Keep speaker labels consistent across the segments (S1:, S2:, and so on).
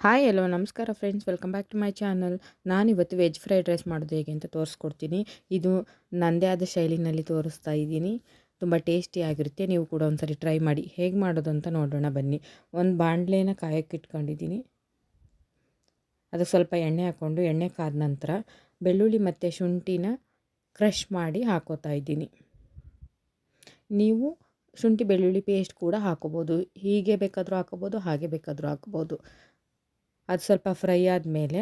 S1: Hi hello ನಮಸ್ಕಾರ friends, welcome back to my channel. ನಾನಿವತ್ತು veg fried rice ಮಾಡೋದು ಹೇಗೆ ಅಂತ ತೋರಿಸ್ಕೊಡ್ತೀನಿ. ಇದು ನನ್ನದೇ ಆದ ಶೈಲಿನಲ್ಲಿ ತೋರಿಸ್ತಾ ಇದ್ದೀನಿ. ತುಂಬ ಟೇಸ್ಟಿಯಾಗಿರುತ್ತೆ. ನೀವು ಕೂಡ ಒಂದ್ಸರಿ ಟ್ರೈ ಮಾಡಿ. ಹೇಗೆ ಮಾಡೋದು ಅಂತ ನೋಡೋಣ ಬನ್ನಿ. ಒಂದು ಬಾಣಲೆನ ಕಾಯಕ್ಕೆ ಇಟ್ಕೊಂಡಿದ್ದೀನಿ. ಅದಕ್ಕೆ ಸ್ವಲ್ಪ ಎಣ್ಣೆ ಹಾಕ್ಕೊಂಡು ಎಣ್ಣೆ ಕಾದ ನಂತರ ಬೆಳ್ಳುಳ್ಳಿ ಮತ್ತು ಶುಂಠಿನ ಕ್ರಷ್ ಮಾಡಿ ಹಾಕೋತಾ ಇದ್ದೀನಿ. ನೀವು ಶುಂಠಿ ಬೆಳ್ಳುಳ್ಳಿ ಪೇಸ್ಟ್ ಕೂಡ ಹಾಕೋಬೋದು. ಹೀಗೆ ಬೇಕಾದರೂ ಹಾಕೋಬೋದು, ಹಾಗೆ ಬೇಕಾದರೂ ಹಾಕೋಬೋದು. ಅದು ಸ್ವಲ್ಪ ಫ್ರೈ ಆದಮೇಲೆ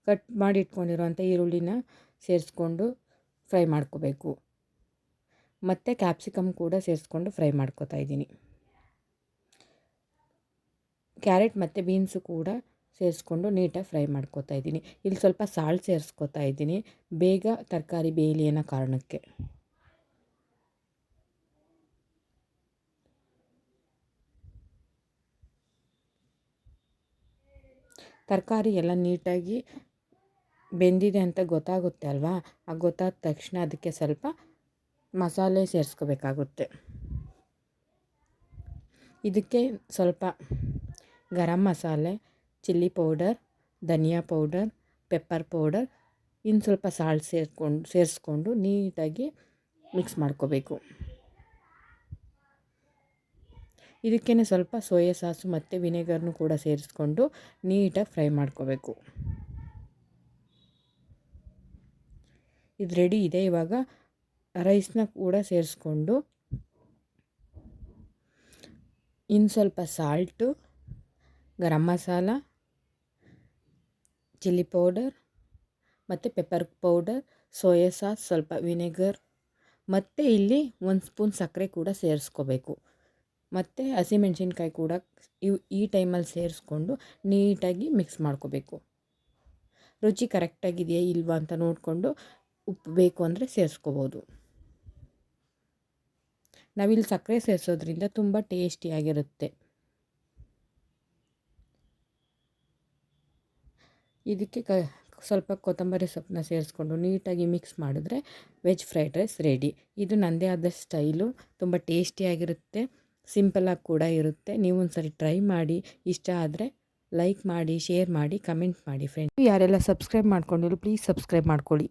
S1: ಕಟ್ ಮಾಡಿ ಇಟ್ಕೊಂಡಿರೋಂಥ ಈರುಳ್ಳಿನ ಸೇರಿಸ್ಕೊಂಡು ಫ್ರೈ ಮಾಡ್ಕೋಬೇಕು. ಮತ್ತು ಕ್ಯಾಪ್ಸಿಕಮ್ ಕೂಡ ಸೇರಿಸ್ಕೊಂಡು ಫ್ರೈ ಮಾಡ್ಕೋತಾ ಇದ್ದೀನಿ. ಕ್ಯಾರೆಟ್ ಮತ್ತು ಬೀನ್ಸು ಕೂಡ ಸೇರಿಸ್ಕೊಂಡು ನೀಟಾಗಿ ಫ್ರೈ ಮಾಡ್ಕೋತಾ ಇದ್ದೀನಿ. ಇಲ್ಲಿ ಸ್ವಲ್ಪ ಸಾಲ್ಟ್ ಸೇರಿಸ್ಕೋತಾ ಇದ್ದೀನಿ, ಬೇಗ ತರಕಾರಿ ಬೇಯಲಿ ಅನ್ನೋ ಕಾರಣಕ್ಕೆ. ತರಕಾರಿ ಎಲ್ಲ ನೀಟಾಗಿ ಬೆಂದಿದೆ ಅಂತ ಗೊತ್ತಾಗುತ್ತೆ ಅಲ್ವಾ? ಆ ಗೊತ್ತಾದ ತಕ್ಷಣ ಅದಕ್ಕೆ ಸ್ವಲ್ಪ ಮಸಾಲೆ ಸೇರಿಸ್ಕೋಬೇಕಾಗುತ್ತೆ. ಇದಕ್ಕೆ ಸ್ವಲ್ಪ ಗರಂ ಮಸಾಲೆ, ಚಿಲ್ಲಿ ಪೌಡರ್, ಧನಿಯಾ ಪೌಡರ್, ಪೆಪ್ಪರ್ ಪೌಡರ್, ಇನ್ನು ಸ್ವಲ್ಪ ಸಾಲ್ಟ್ ಸೇರಿಸ್ಕೊಂಡು ನೀಟಾಗಿ ಮಿಕ್ಸ್ ಮಾಡ್ಕೋಬೇಕು. ಇದಕ್ಕೇ ಸ್ವಲ್ಪ ಸೋಯಾ ಸಾಸು ಮತ್ತು ವಿನೆಗರ್ನು ಕೂಡ ಸೇರಿಸ್ಕೊಂಡು ನೀಟಾಗಿ ಫ್ರೈ ಮಾಡ್ಕೋಬೇಕು. ಇದು ರೆಡಿ ಇದೆ. ಇವಾಗ ರೈಸ್ನ ಕೂಡ ಸೇರಿಸ್ಕೊಂಡು ಇನ್ನು ಸ್ವಲ್ಪ salt, garam masala, chilli powder ಮತ್ತು ಪೆಪ್ಪರ್ ಪೌಡರ್, ಸೋಯಾ ಸಾಸ್, ಸ್ವಲ್ಪ ವಿನೆಗರ್ ಮತ್ತು ಇಲ್ಲಿ 1 ಸ್ಪೂನ್ ಸಕ್ಕರೆ ಕೂಡ ಸೇರಿಸ್ಕೋಬೇಕು. ಮತ್ತು ಹಸಿಮೆಣ್ಸಿನ್ಕಾಯಿ ಕೂಡ ಈ ಟೈಮಲ್ಲಿ ಸೇರಿಸ್ಕೊಂಡು ನೀಟಾಗಿ ಮಿಕ್ಸ್ ಮಾಡ್ಕೋಬೇಕು. ರುಚಿ ಕರೆಕ್ಟಾಗಿದೆಯಾ ಇಲ್ವಾ ಅಂತ ನೋಡಿಕೊಂಡು ಉಪ್ಪು ಬೇಕು ಅಂದರೆ ಸೇರಿಸ್ಕೋಬೋದು. ನಾವಿಲ್ಲಿ ಸಕ್ಕರೆ ಸೇರಿಸೋದ್ರಿಂದ ತುಂಬ ಟೇಸ್ಟಿಯಾಗಿರುತ್ತೆ. ಇದಕ್ಕೆ ಸ್ವಲ್ಪ ಕೊತ್ತಂಬರಿ ಸೊಪ್ಪನ್ನ ಸೇರಿಸ್ಕೊಂಡು ನೀಟಾಗಿ ಮಿಕ್ಸ್ ಮಾಡಿದ್ರೆ ವೆಜ್ ಫ್ರೈಡ್ ರೈಸ್ ರೆಡಿ. ಇದು ನನ್ನದೇ ಆದ ಸ್ಟೈಲು, ತುಂಬ ಟೇಸ್ಟಿಯಾಗಿರುತ್ತೆ, ಸಿಂಪಲಾಗಿ ಕೂಡ ಇರುತ್ತೆ. ನೀವು ಒಂದ್ಸರಿ ಟ್ರೈ ಮಾಡಿ. ಇಷ್ಟ ಆದರೆ ಲೈಕ್ ಮಾಡಿ, ಶೇರ್ ಮಾಡಿ, ಕಮೆಂಟ್ ಮಾಡಿ ಫ್ರೆಂಡ್ಸ್. ಯಾರೆಲ್ಲ ಸಬ್ಸ್ಕ್ರೈಬ್ ಮಾಡ್ಕೊಂಡಿರೋ ಪ್ಲೀಸ್ ಸಬ್ಸ್ಕ್ರೈಬ್ ಮಾಡ್ಕೊಳ್ಳಿ.